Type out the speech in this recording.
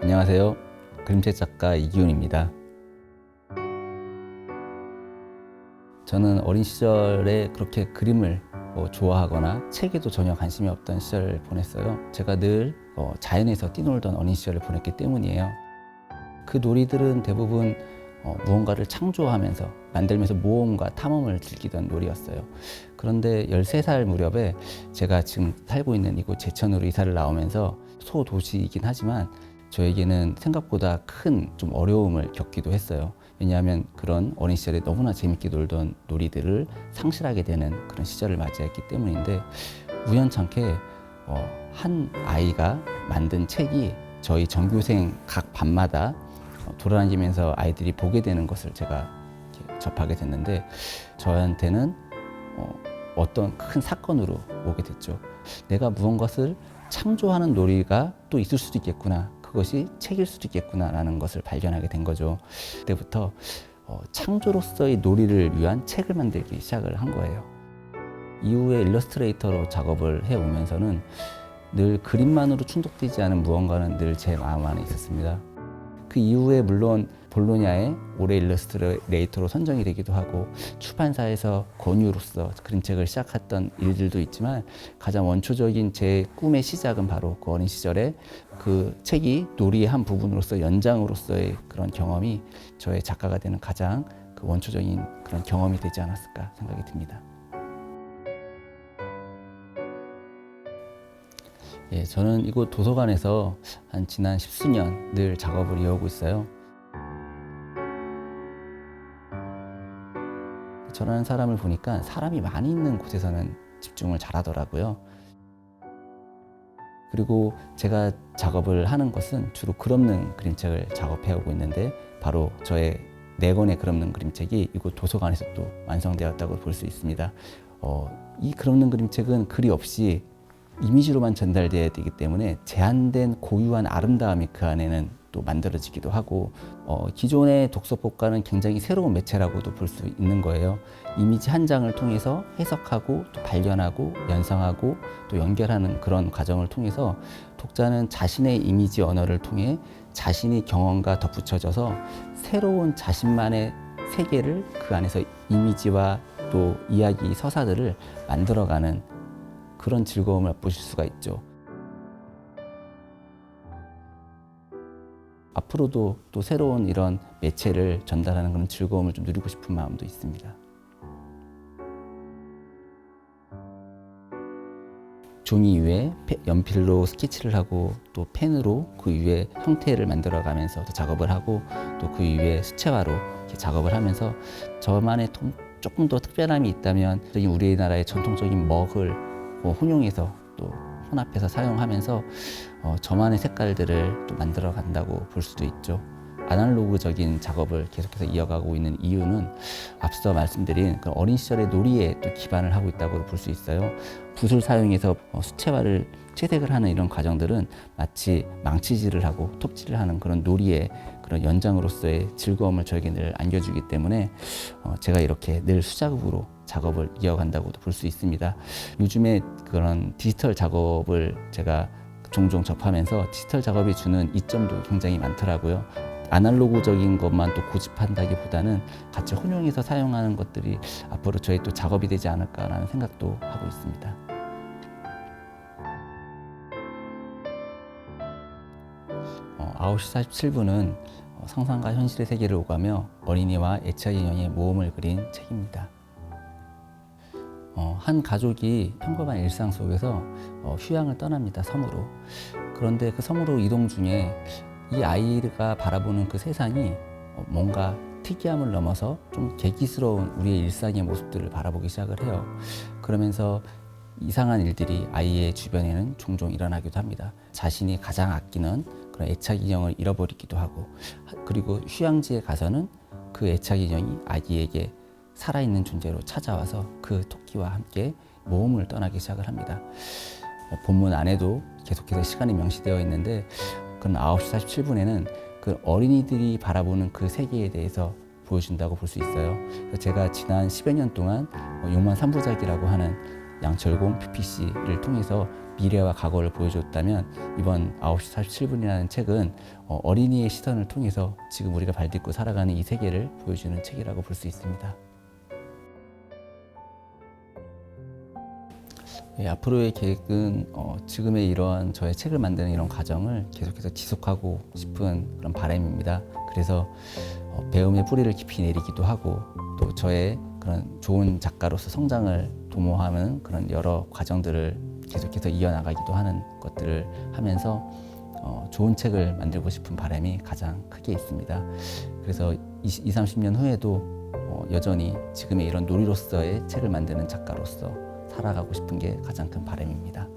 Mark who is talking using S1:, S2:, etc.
S1: 안녕하세요. 그림책 작가 이기훈입니다. 저는 어린 시절에 그렇게 그림을 좋아하거나 책에도 전혀 관심이 없던 시절을 보냈어요. 제가 늘 자연에서 뛰놀던 어린 시절을 보냈기 때문이에요. 그 놀이들은 대부분 무언가를 창조하면서 만들면서 모험과 탐험을 즐기던 놀이였어요. 그런데 13살 무렵에 제가 지금 살고 있는 이곳 제천으로 이사를 나오면서 소도시이긴 하지만 저에게는 생각보다 큰 좀 어려움을 겪기도 했어요. 왜냐하면 그런 어린 시절에 너무나 재밌게 놀던 놀이들을 상실하게 되는 그런 시절을 맞이했기 때문인데, 우연찮게 한 아이가 만든 책이 저희 전교생 각 반마다 돌아다니면서 아이들이 보게 되는 것을 제가 접하게 됐는데, 저한테는 어떤 큰 사건으로 오게 됐죠. 내가 무언가를 창조하는 놀이가 또 있을 수도 있겠구나, 그것이 책일 수도 있겠구나 라는 것을 발견하게 된 거죠. 그때부터 창조로서의 놀이를 위한 책을 만들기 시작을 한 거예요. 이후에 일러스트레이터로 작업을 해오면서는 늘 그림만으로 충족되지 않은 무언가는 늘 제 마음 안에 있었습니다. 그 이후에 물론 볼로냐의 올해 일러스트레이터로 선정이 되기도 하고 출판사에서 권유로서 그림책을 시작했던 일들도 있지만, 가장 원초적인 제 꿈의 시작은 바로 그 어린 시절에 그 책이 놀이의 한 부분으로서 연장으로서의 그런 경험이 저의 작가가 되는 가장 그 원초적인 그런 경험이 되지 않았을까 생각이 듭니다. 예, 저는 이곳 도서관에서 한 지난 10수년 늘 작업을 이어오고 있어요. 저라는 사람을 보니까 사람이 많이 있는 곳에서는 집중을 잘하더라고요. 그리고 제가 작업을 하는 것은 주로 글없는 그림책을 작업해오고 있는데, 바로 저의 4권의 글없는 그림책이 이곳 도서관에서 또 완성되었다고 볼 수 있습니다. 이 글없는 그림책은 글이 없이 이미지로만 전달돼야 되기 때문에 제한된 고유한 아름다움이 그 안에는 또 만들어지기도 하고, 기존의 독서법과는 굉장히 새로운 매체라고도 볼 수 있는 거예요. 이미지 한 장을 통해서 해석하고 또 발견하고 연상하고 또 연결하는 그런 과정을 통해서 독자는 자신의 이미지 언어를 통해 자신의 경험과 덧붙여져서 새로운 자신만의 세계를 그 안에서 이미지와 또 이야기 서사들을 만들어가는 그런 즐거움을 맛보실 수가 있죠. 앞으로도 또 새로운 이런 매체를 전달하는 그런 즐거움을 좀 누리고 싶은 마음도 있습니다. 종이 위에 연필로 스케치를 하고 또 펜으로 그 위에 형태를 만들어가면서 작업을 하고, 또 그 위에 수채화로 이렇게 작업을 하면서 저만의 조금 더 특별함이 있다면 우리나라의 전통적인 먹을 혼용해서 또 혼합해서 사용하면서 저만의 색깔들을 또 만들어 간다고 볼 수도 있죠. 아날로그적인 작업을 계속해서 이어가고 있는 이유는 앞서 말씀드린 그 어린 시절의 놀이에 또 기반을 하고 있다고 볼 수 있어요. 붓을 사용해서 수채화를 채색을 하는 이런 과정들은 마치 망치질을 하고 톱질을 하는 그런 놀이의 그런 연장으로서의 즐거움을 저에게 늘 안겨주기 때문에 제가 이렇게 늘 수작업으로 작업을 이어간다고도 볼 수 있습니다. 요즘에 그런 디지털 작업을 제가 종종 접하면서 디지털 작업이 주는 이점도 굉장히 많더라고요. 아날로그적인 것만 또 고집한다기보다는 같이 혼용해서 사용하는 것들이 앞으로 저희 또 작업이 되지 않을까라는 생각도 하고 있습니다. 9시 47분은 상상과 현실의 세계를 오가며 어린이와 애착 인형의 모험을 그린 책입니다. 한 가족이 평범한 일상 속에서 휴양을 떠납니다, 섬으로. 그런데 그 섬으로 이동 중에 이 아이가 바라보는 그 세상이 뭔가 특이함을 넘어서 좀 개기스러운 우리의 일상의 모습들을 바라보기 시작을 해요. 그러면서 이상한 일들이 아이의 주변에는 종종 일어나기도 합니다. 자신이 가장 아끼는 그런 애착 인형을 잃어버리기도 하고, 그리고 휴양지에 가서는 그 애착 인형이 아기에게 살아있는 존재로 찾아와서 그 토끼와 함께 모험을 떠나기 시작을 합니다. 본문 안에도 계속해서 시간이 명시되어 있는데 그런 9시 47분에는 그 어린이들이 바라보는 그 세계에 대해서 보여준다고 볼 수 있어요. 그래서 제가 지난 10여 년 동안 용만 3부작이라고 하는 양철공 PPC를 통해서 미래와 과거를 보여줬다면 이번 9시 47분이라는 책은 어린이의 시선을 통해서 지금 우리가 발딛고 살아가는 이 세계를 보여주는 책이라고 볼 수 있습니다. 앞으로의 계획은 지금의 이러한 저의 책을 만드는 이런 과정을 계속해서 지속하고 싶은 그런 바람입니다. 그래서 배움의 뿌리를 깊이 내리기도 하고 또 저의 그런 좋은 작가로서 성장을 도모하는 그런 여러 과정들을 계속해서 이어나가기도 하는 것들을 하면서 좋은 책을 만들고 싶은 바람이 가장 크게 있습니다. 그래서 20, 30년 후에도 여전히 지금의 이런 놀이로서의 책을 만드는 작가로서 살아가고 싶은 게 가장 큰 바람입니다.